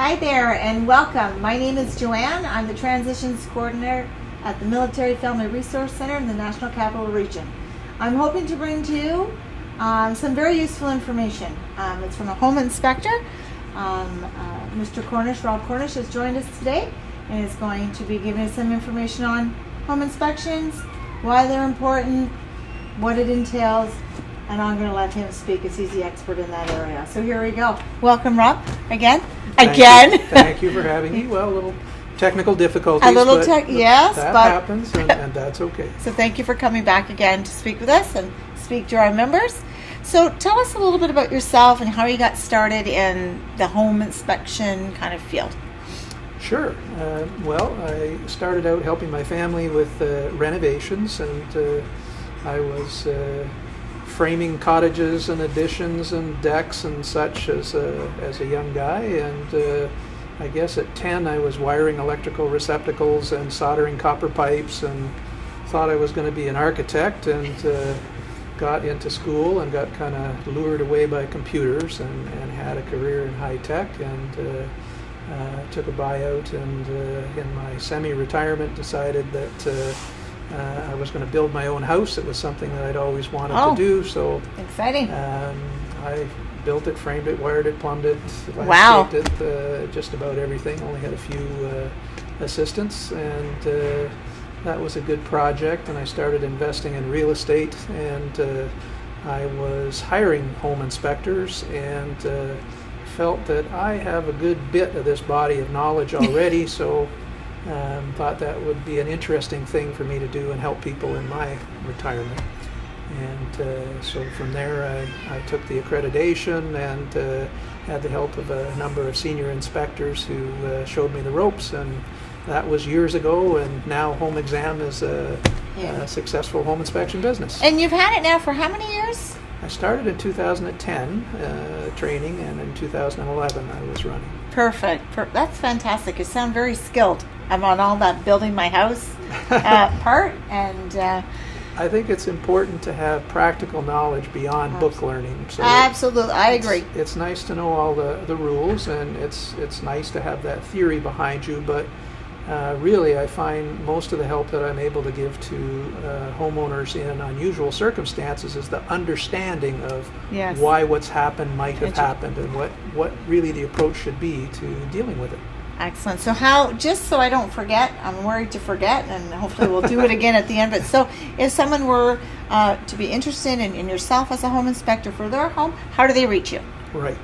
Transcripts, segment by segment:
Hi there and welcome. My name is Joanne. I'm the Transitions Coordinator at the Military Family Resource Center in the National Capital Region. I'm hoping to bring to you some very useful information. It's from a Home Inspector. Mr. Cornish, Rob Cornish, has joined us today and is going to be giving us some information on home inspections, why they're important, what it entails, and I'm going to let him speak as he's the expert in that area. So here we go. Welcome, Rob, again. Thank you for having me. Well, a little technical difficulties. Yes, that but happens, and that's okay. So thank you for coming back again to speak with us and speak to our members. So tell us a little bit about yourself and how you got started in the home inspection kind of field. Sure. Well, I started out helping my family with renovations, and I was framing cottages and additions and decks and such as a young guy, and I guess at 10 I was wiring electrical receptacles and soldering copper pipes, and thought I was going to be an architect, and got into school and got kind of lured away by computers and had a career in high tech, and took a buyout, and in my semi-retirement decided that I was going to build my own house. It was something that I'd always wanted to do. So exciting! I built it, framed it, wired it, plumbed it, landscaped it, just about everything. Only had a few assistants, and that was a good project. And I started investing in real estate, and I was hiring home inspectors, and felt that I have a good bit of this body of knowledge already. So thought that would be an interesting thing for me to do and help people in my retirement. And so from there I took the accreditation and had the help of a number of senior inspectors who showed me the ropes, and that was years ago, and now Home Exam is a successful home inspection business. And you've had it now for how many years? I started in 2010 training, and in 2011 I was running. Perfect. That's fantastic. You sound very skilled. I'm on all that building my house part, and I think it's important to have practical knowledge beyond book learning. So absolutely, I agree. It's nice to know all the rules, and it's nice to have that theory behind you, but really I find most of the help that I'm able to give to homeowners in unusual circumstances is the understanding of why what's happened might have happened, and what really the approach should be to dealing with it. Excellent. So just so I don't forget, I'm worried to forget, and hopefully we'll do it again at the end, but so if someone were to be interested in yourself as a home inspector for their home, how do they reach you? Right.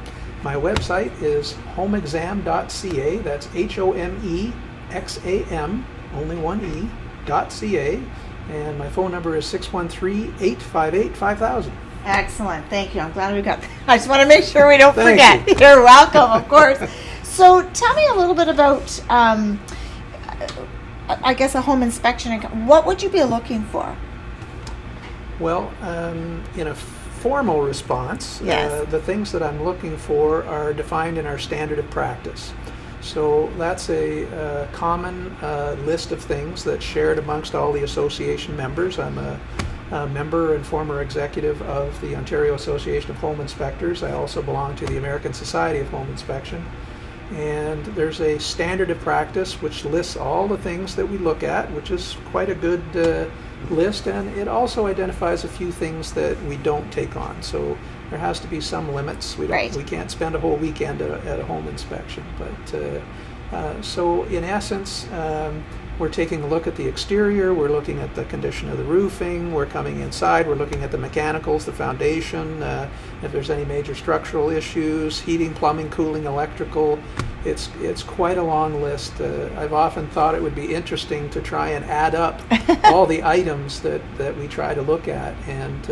My website is homeexam.ca. That's HOMEXAM, only one E.ca, and my phone number is 613-858-5000. Excellent. Thank you. I'm glad we got that. I just want to make sure we don't forget. You're welcome, of course. So tell me a little bit about, I guess, a home inspection. What would you be looking for? Well, in a formal response, the things that I'm looking for are defined in our standard of practice. So that's a common list of things that's shared amongst all the association members. I'm a member and former executive of the Ontario Association of Home Inspectors. I also belong to the American Society of Home Inspection. And there's a standard of practice which lists all the things that we look at, which is quite a good list, and it also identifies a few things that we don't take on. So there has to be some limits. We can't spend a whole weekend at a home inspection. But so in essence, we're taking a look at the exterior, we're looking at the condition of the roofing, we're coming inside, we're looking at the mechanicals, the foundation, if there's any major structural issues, heating, plumbing, cooling, electrical. It's quite a long list. I've often thought it would be interesting to try and add up all the items that we try to look at, and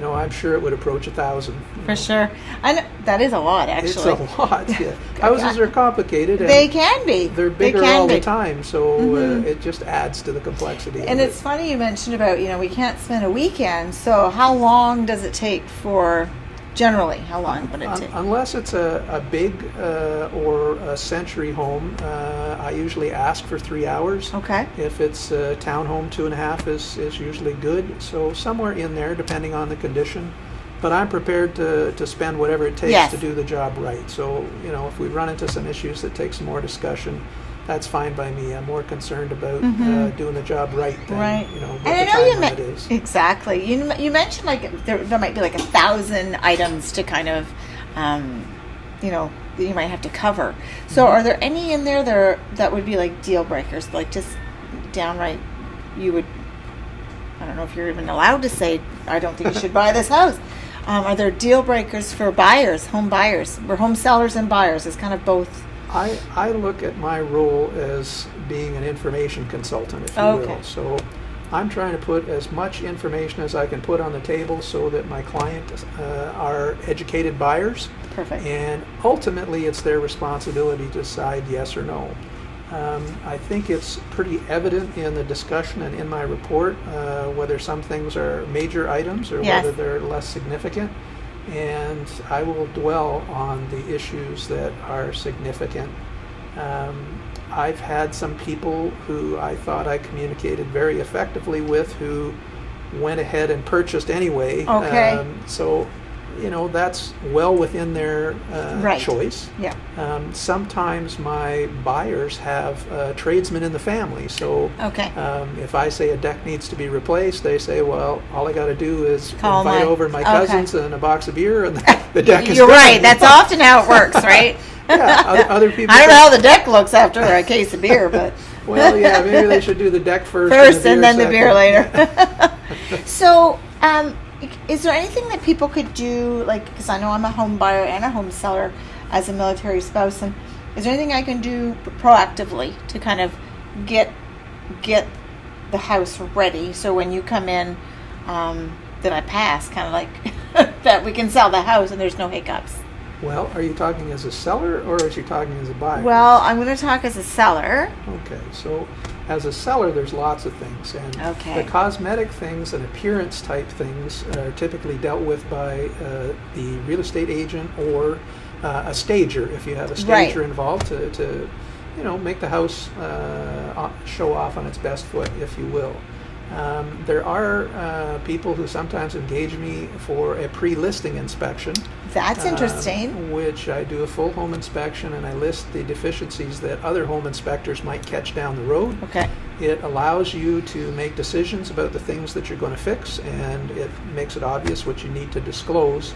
I'm sure it would approach 1,000. For sure. That is a lot, actually. It's a lot, yeah. Houses are complicated. And they can be. They're bigger all the time, so it just adds to the complexity. And it's funny you mentioned about, we can't spend a weekend, so how long does it take for... Generally, how long would it take? Unless it's a big or a century home, I usually ask for 3 hours. Okay. If it's a townhome, 2.5 is usually good. So somewhere in there, depending on the condition. but I'm prepared to spend whatever it takes to do the job right. So, if we run into some issues that take some more discussion, that's fine by me. I'm more concerned about doing the job right than what and the time limit is. Exactly. You mentioned like there might be like 1,000 items to kind of that you might have to cover. So are there any in there that would be like deal breakers, like just downright you would, I don't know if you're even allowed to say, I don't think you should buy this house. Are there deal breakers for buyers, home buyers? We're home sellers and buyers. It's kind of both. I look at my role as being an information consultant, if you will. So I'm trying to put as much information as I can put on the table so that my clients are educated buyers. Perfect. And ultimately, it's their responsibility to decide yes or no. I think it's pretty evident in the discussion and in my report whether some things are major items or whether they're less significant. And I will dwell on the issues that are significant. I've had some people who I thought I communicated very effectively with who went ahead and purchased anyway. Okay. So, that's well within their choice. Yeah. Sometimes my buyers have tradesmen in the family. So if I say a deck needs to be replaced, they say, well, all I got to do is invite over my cousins and a box of beer and the deck is You're done. right. That's often how it works, right? Yeah, other people. I don't know how the deck looks after a case of beer, but well, yeah, maybe they should do the deck first and then the beer later. So, is there anything that people could do, like, because I know I'm a home buyer and a home seller as a military spouse, and is there anything I can do proactively to kind of get the house ready so when you come in that I pass, kind of like that we can sell the house and there's no hiccups? Well, are you talking as a seller or are you talking as a buyer? Well, I'm going to talk as a seller. Okay, so as a seller, there's lots of things. And the cosmetic things and appearance type things are typically dealt with by the real estate agent or a stager, if you have a stager involved, to make the house show off on its best foot, if you will. There are people who sometimes engage me for a pre-listing inspection. That's interesting. Which I do a full home inspection and I list the deficiencies that other home inspectors might catch down the road. Okay. It allows you to make decisions about the things that you're going to fix, and it makes it obvious what you need to disclose.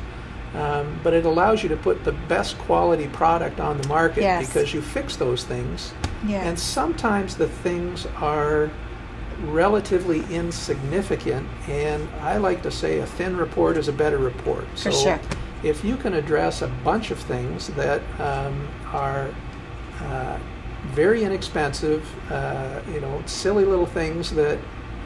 But it allows you to put the best quality product on the market because you fix those things. Yes. And sometimes the things are relatively insignificant, and I like to say a thin report is a better report. For sure. If you can address a bunch of things that are very inexpensive, silly little things that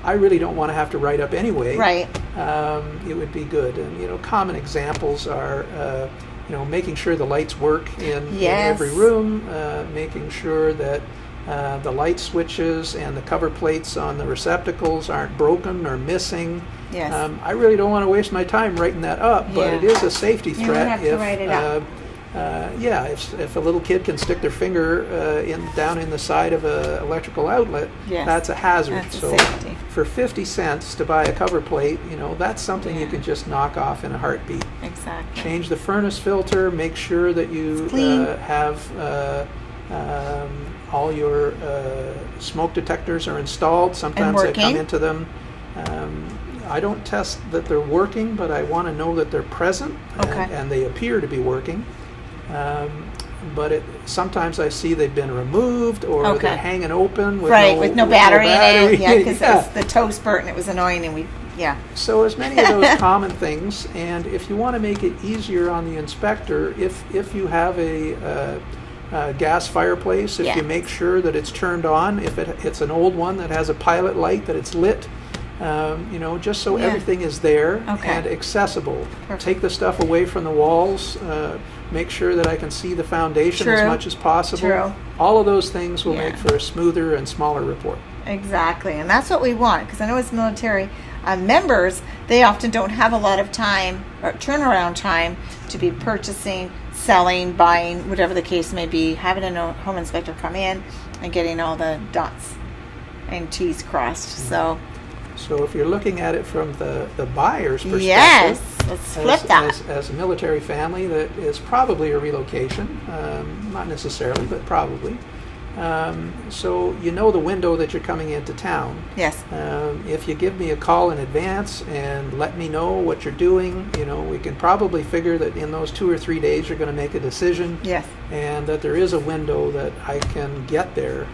I really don't want to have to write up anyway, it would be good. And common examples are making sure the lights work in every room, making sure that the light switches and the cover plates on the receptacles aren't broken or missing. Yes. I really don't want to waste my time writing that up, but it is a safety threat. You don't have to write it up. If a little kid can stick their finger down in the side of an electrical outlet, that's a hazard. That's a safety. For 50 cents to buy a cover plate, that's something you can just knock off in a heartbeat. Exactly. Change the furnace filter. Make sure that you have all your smoke detectors are installed. Sometimes they come into them. I don't test that they're working, but I want to know that they're present and they appear to be working. But sometimes I see they've been removed or they're hanging open with no battery in it. Yeah, because it was the toast burnt and it was annoying, and So as many of those common things, and if you want to make it easier on the inspector, if you have a gas fireplace, if you make sure that it's turned on, if it's an old one that has a pilot light, that it's lit, just so everything is there and accessible. Perfect. Take the stuff away from the walls, make sure that I can see the foundation as much as possible. All of those things will make for a smoother and smaller report. Exactly, and that's what we want, because I know as military members, they often don't have a lot of time or turnaround time to be purchasing, selling, buying, whatever the case may be, having a home inspector come in and getting all the dots and T's crossed. So if you're looking at it from the buyer's perspective, Let's flip that. As a military family, that is probably a relocation, not necessarily, but probably. So you know the window that you're coming into town. Yes. If you give me a call in advance and let me know what you're doing, we can probably figure that in those 2 or 3 days you're going to make a decision. Yes. And that there is a window that I can get there,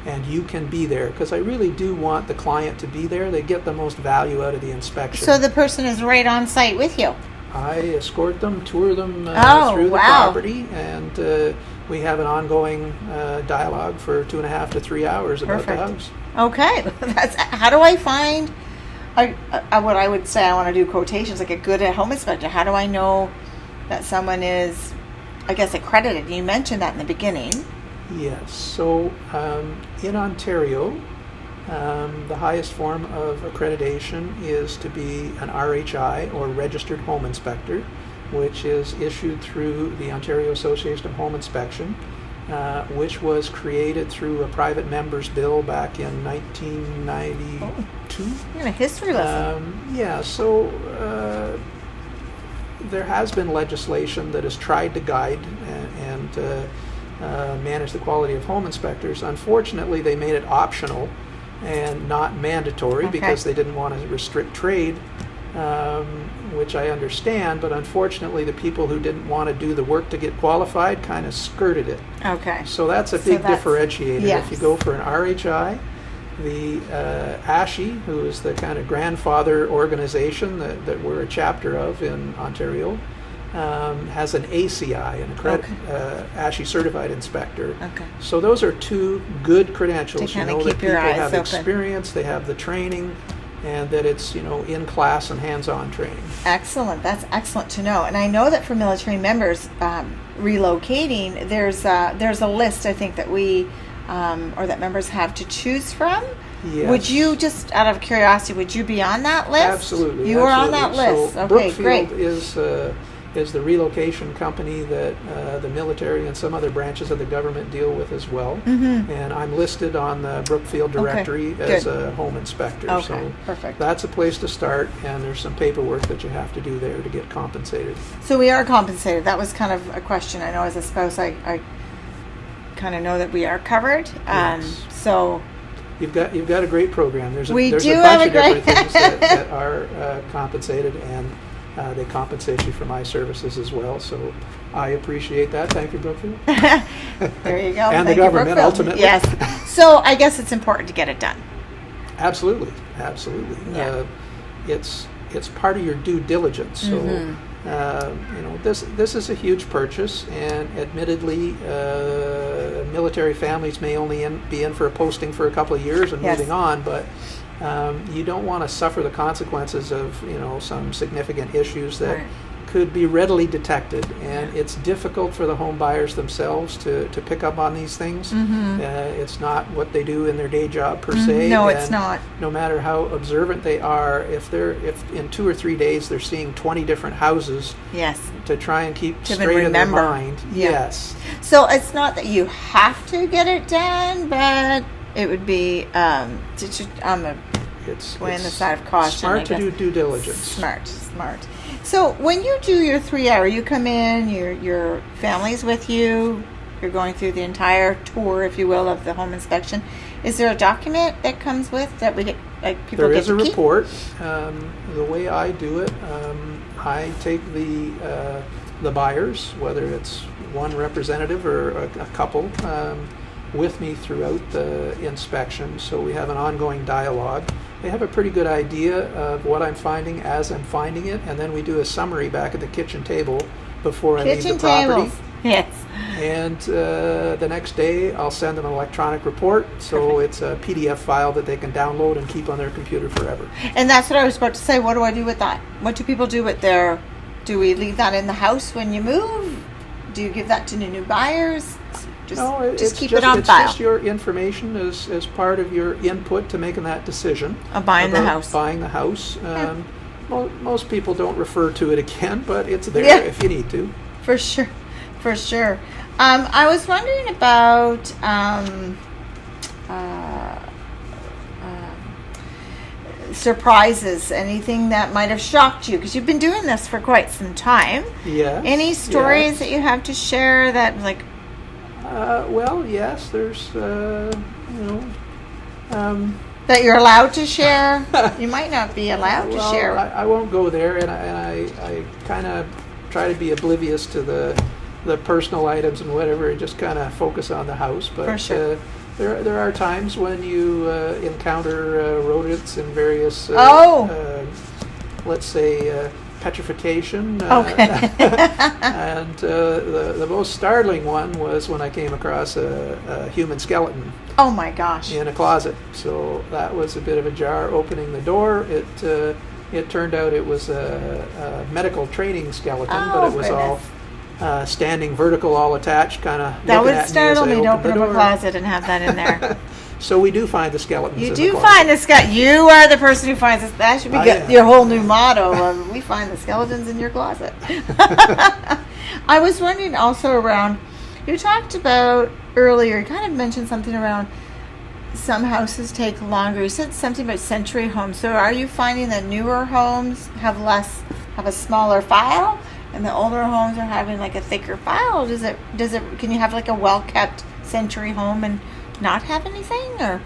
and you can be there, because I really do want the client to be there. They get the most value out of the inspection. So the person is right on site with you. I escort them, tour them through the property, and we have an ongoing dialogue for 2.5 to 3 hours about the house. Okay. How do I find, what I would say, I want to do quotations, like a good home inspector. How do I know that someone is, I guess, accredited? You mentioned that in the beginning. Yes. So in Ontario, the highest form of accreditation is to be an RHI, or registered home inspector, which is issued through the Ontario Association of Home Inspection, which was created through a private member's bill back in 1992. You're in a history lesson. So there has been legislation that has tried to guide and manage the quality of home inspectors. Unfortunately, they made it optional and not mandatory because they didn't want to restrict trade, which I understand, but unfortunately the people who didn't want to do the work to get qualified kind of skirted it. Okay. So that's a big differentiator. Yes. If you go for an RHI, the ASHI, who is the kind of grandfather organization that we're a chapter of in Ontario, has an ACI, ASHI Certified Inspector. Okay. So those are two good credentials. To you know keep that your people eyes have open. experience, they have the training, and that it's in class and hands-on training. Excellent. That's excellent to know. And I know that for military members relocating, there's a list, I think, that we or that members have to choose from. Yes. Would you, just out of curiosity, would you be on that list? Absolutely. You are on that list. So Okay, Brookfield great. is the relocation company that the military and some other branches of the government deal with as well. Mm-hmm. And I'm listed on the Brookfield directory as a home inspector. Okay, so perfect. That's a place to start, and there's some paperwork that you have to do there to get compensated. So we are compensated. That was kind of a question. I know as a spouse, I kind of know that we are covered. Yes. So You've got a great program. There's a bunch have of different things that are compensated, and they compensate you for my services as well. So I appreciate that. Thank you, Brookfield. There you go. And Thank the government, you, Brookfield. ultimately. Yes. So I guess it's important to get it done. Absolutely. Yeah. It's part of your due diligence. So this is a huge purchase, and admittedly, military families may only be in for a posting for a couple of years and moving on, but you don't want to suffer the consequences of some significant issues that could be readily detected, and it's difficult for the home buyers themselves to pick up on these things. It's not what they do in their day job per se. No, it's not. No matter how observant they are, if in 2 or 3 days they're seeing 20 different houses, to try and keep straight in their mind. Yes. So it's not that you have to get it done, but it would be it's on the side of caution. Smart to do due diligence. Smart. So when you do your 3 hour, you come in, your family's with you, you're going through the entire tour, if you will, of the home inspection. Is there a document that comes with that we get, like people there get is to a keep? report. The way I do it, I take the buyers, whether it's one representative or a couple, with me throughout the inspection, so we have an ongoing dialogue. They have a pretty good idea of what I'm finding as I'm finding it, and then we do a summary back at the kitchen table before I leave the property. Yes. And the next day I'll send them an electronic report, so it's a PDF file that they can download and keep on their computer forever. And that's what I was about to say. What do I do with that? What do people do with their... Do we leave that in the house when you move? Do you give that to the new buyers? Just keep it on file. It's just your information as part of your input to making that decision. Buying the house. Buying the house. Most people don't refer to it again, but it's there if you need to. For sure. I was wondering about surprises, anything that might have shocked you? Because you've been doing this for quite some time. Yes. Any stories that you have to share that, like... Well, yes, there's, that you're allowed to share? You might not be allowed to share. I won't go there, and I kind of try to be oblivious to the personal items and whatever, and just kind of focus on the house. But for sure. There are times when you encounter rodents in various, let's say, petrification. Okay. And the most startling one was when I came across a human skeleton. Oh my gosh! In a closet. So that was a bit of a jar. Opening the door, it turned out it was a medical training skeleton, but it was all standing vertical, all attached, kind of. That would startle me to open up a closet and have that in there. So we do find the skeletons. You do find the skeleton. You are the person who finds this. That should be your whole new motto. We find the skeletons in your closet. I was wondering also around. You talked about earlier. You kind of mentioned something around some houses take longer. You said something about century homes. So are you finding that newer homes have a smaller file, and the older homes are having like a thicker file? Or can you have like a well-kept century home and not have anything? Or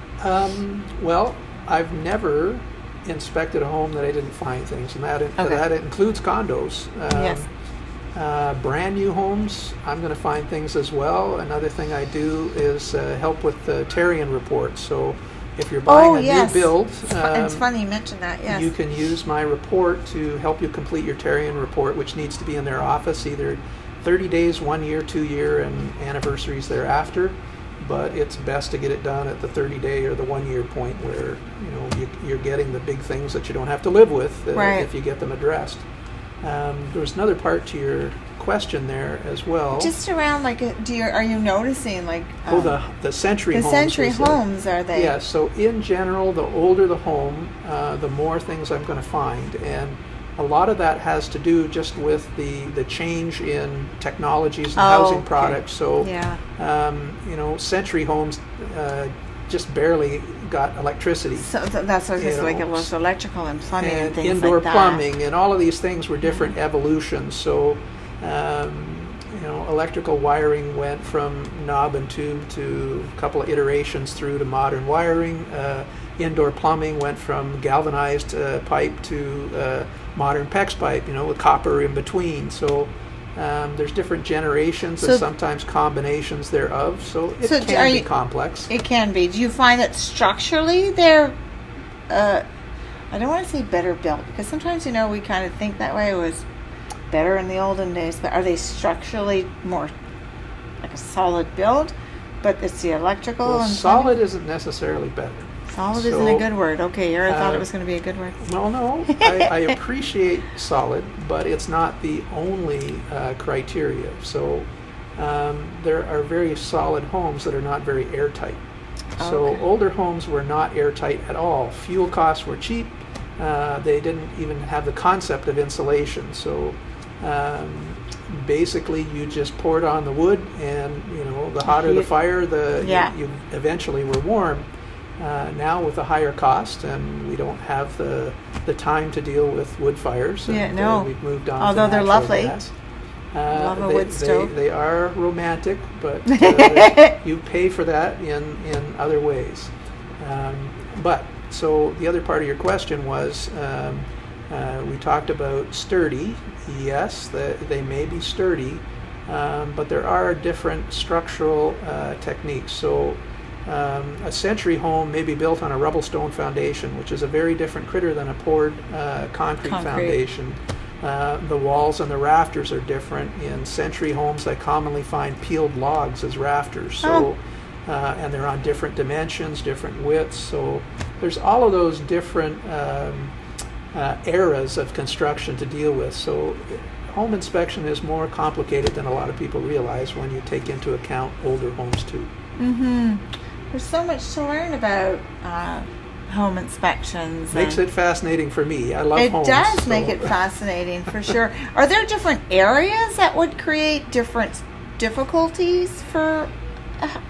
well, I've never inspected a home that I didn't find things, and that includes condos. Yes. Brand new homes, I'm going to find things as well. Another thing I do is help with the Terrian report. So if you're buying a new build, it's funny you mentioned that. Yes, you can use my report to help you complete your Terrian report, which needs to be in their office either 30 days, 1 year, 2 year, and anniversaries thereafter. But it's best to get it done at the 30-day or the 1 year point where you're getting the big things that you don't have to live with if you get them addressed. There was another part to your question there as well. Just around are you noticing the century homes? The century homes, are they? Yeah. So in general, the older the home, the more things I'm going to find, and a lot of that has to do just with the change in technologies and housing products. So century homes just barely got electricity. So that's what it was, electrical and plumbing and things indoor like that. Plumbing and all of these things were different evolutions. So electrical wiring went from knob and tube to a couple of iterations through to modern wiring. Indoor plumbing went from galvanized pipe to modern PEX pipe, with copper in between. So there's different generations and sometimes combinations thereof. So it can be complex. It can be. Do you find that structurally they're, I don't want to say better built, because sometimes, we kind of think that way. It was better in the olden days, but are they structurally more like a solid build? But it's the electrical. Well, and solid isn't necessarily better. Solid isn't a good word. Okay, I thought it was going to be a good word. Well, no, I appreciate solid, but it's not the only criteria. So there are very solid homes that are not very airtight. Okay. So older homes were not airtight at all. Fuel costs were cheap. They didn't even have the concept of insulation. So basically you just poured on the wood, and the hotter the fire, you eventually were warm. Now with a higher cost, and we don't have the time to deal with wood fires. We've moved on. Although to they're lovely. Gas. Love a wood stove. They are romantic, but you pay for that in other ways. So the other part of your question was, we talked about sturdy. Yes, they may be sturdy, but there are different structural techniques. So a century home may be built on a rubble stone foundation, which is a very different critter than a poured concrete foundation. The walls and the rafters are different. In century homes, I commonly find peeled logs as rafters. So, and they're on different dimensions, different widths. So there's all of those different eras of construction to deal with. So home inspection is more complicated than a lot of people realize when you take into account older homes too. Mm-hmm. There's so much to learn about home inspections. Makes it fascinating for me. I love homes. It does make it fascinating, for sure. Are there different areas that would create different difficulties for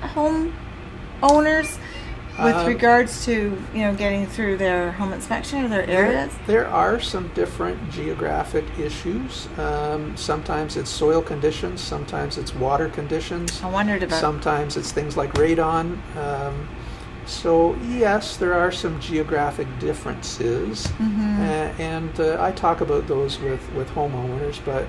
home owners? with regards to getting through their home inspection or their areas? There are some different geographic issues. Sometimes it's soil conditions, sometimes it's water conditions. I wondered about. Sometimes it's things like radon. So yes, there are some geographic differences, and I talk about those with homeowners, but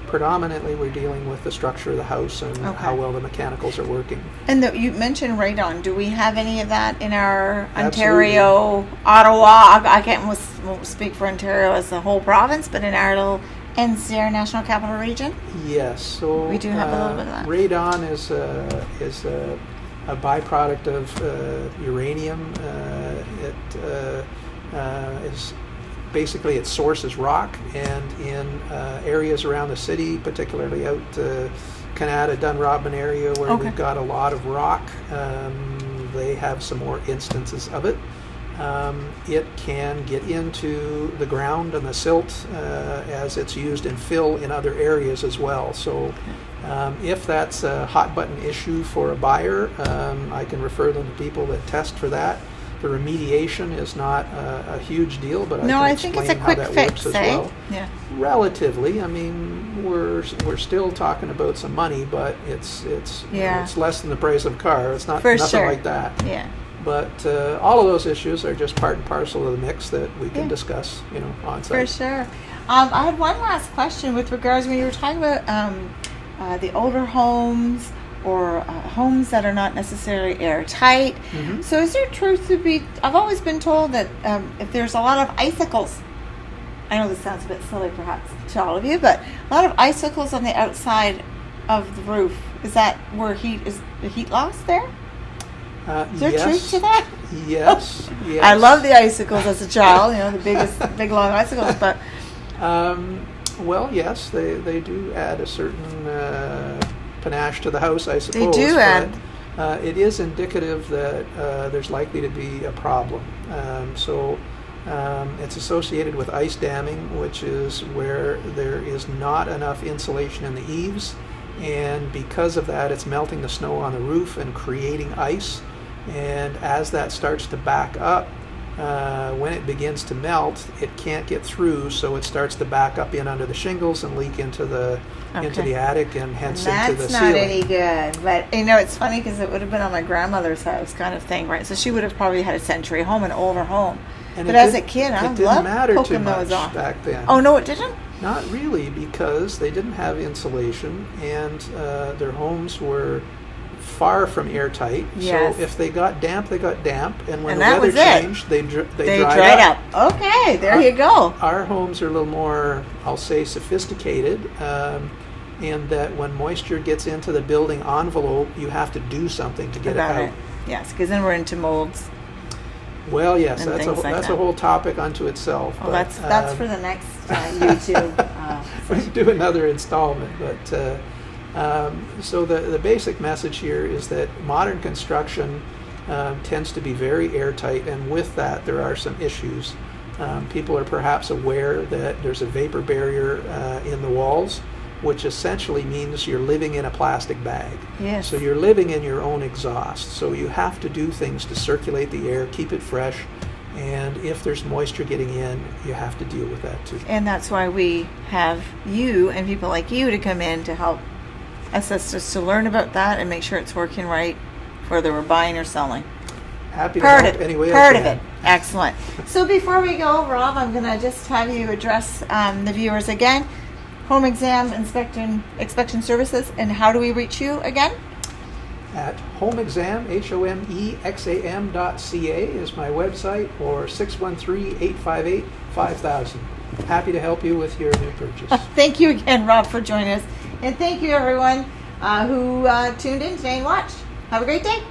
predominantly we're dealing with the structure of the house and how well the mechanicals are working. And you mentioned radon. Do we have any of that in our Ontario, Ottawa? I won't speak for Ontario as the whole province, but in our little NCR National Capital Region? Yes. So we do have a little bit of that. Radon is a byproduct of uranium. It is basically its source is rock, and in areas around the city, particularly out Canada, Dunrobin area where we've got a lot of rock, they have some more instances of it. It can get into the ground and the silt as it's used in fill in other areas as well. So if that's a hot button issue for a buyer, I can refer them to people that test for that. The remediation is not a huge deal, but I can explain how that works as well. Yeah. Relatively, I mean, we're still talking about some money, but it's less than the price of a car. It's not nothing like that. Yeah. But all of those issues are just part and parcel of the mix that we can discuss, on site. For sure. I had one last question with regards when you were talking about the older homes or homes that are not necessarily airtight. So is there truth to be, I've always been told that if there's a lot of icicles, I know this sounds a bit silly perhaps to all of you, but a lot of icicles on the outside of the roof, is that where is the heat loss there? Is there truth to that? Yes. I love the icicles as a child, the big long icicles, but... well, yes, they do add a certain panache to the house, I suppose. They do add. It is indicative that there's likely to be a problem. So it's associated with ice damming, which is where there is not enough insulation in the eaves, and because of that, it's melting the snow on the roof and creating ice. And as that starts to back up, when it begins to melt, it can't get through, so it starts to back up in under the shingles and leak into the attic and hence into the ceiling. That's not any good. But it's funny because it would have been on my grandmother's house kind of thing, right? So she would have probably had a century home, an older home. But as a kid, I loved poking those off. Back then. Oh no, it didn't? Not really, because they didn't have insulation, and their homes were far from airtight. Yes. So if they got damp, and when and the weather changed, they dried up. Okay, there you go. Our homes are a little more, I'll say, sophisticated, in that when moisture gets into the building envelope, you have to do something to get it out. Yes, because then we're into molds. Well, yes, that's a whole topic unto itself. Well, but, that's for the next YouTube. We can do another installment, but so the basic message here is that modern construction tends to be very airtight, and with that there are some issues. People are perhaps aware that there's a vapor barrier in the walls, which essentially means you're living in a plastic bag. Yes. So you're living in your own exhaust. So you have to do things to circulate the air, keep it fresh, and if there's moisture getting in, you have to deal with that too. And that's why we have you and people like you to come in to help assist us to learn about that and make sure it's working right, whether we're buying or selling. Happy to help anyway. Part of it. Excellent. So before we go, Rob, I'm going to just have you address the viewers again. Home Exam Inspection Services, and how do we reach you again? At homeexam, HOMEXAM.ca is my website, or 613-858-5000. Happy to help you with your new purchase. Thank you again, Rob, for joining us. And thank you, everyone who tuned in today and watched. Have a great day.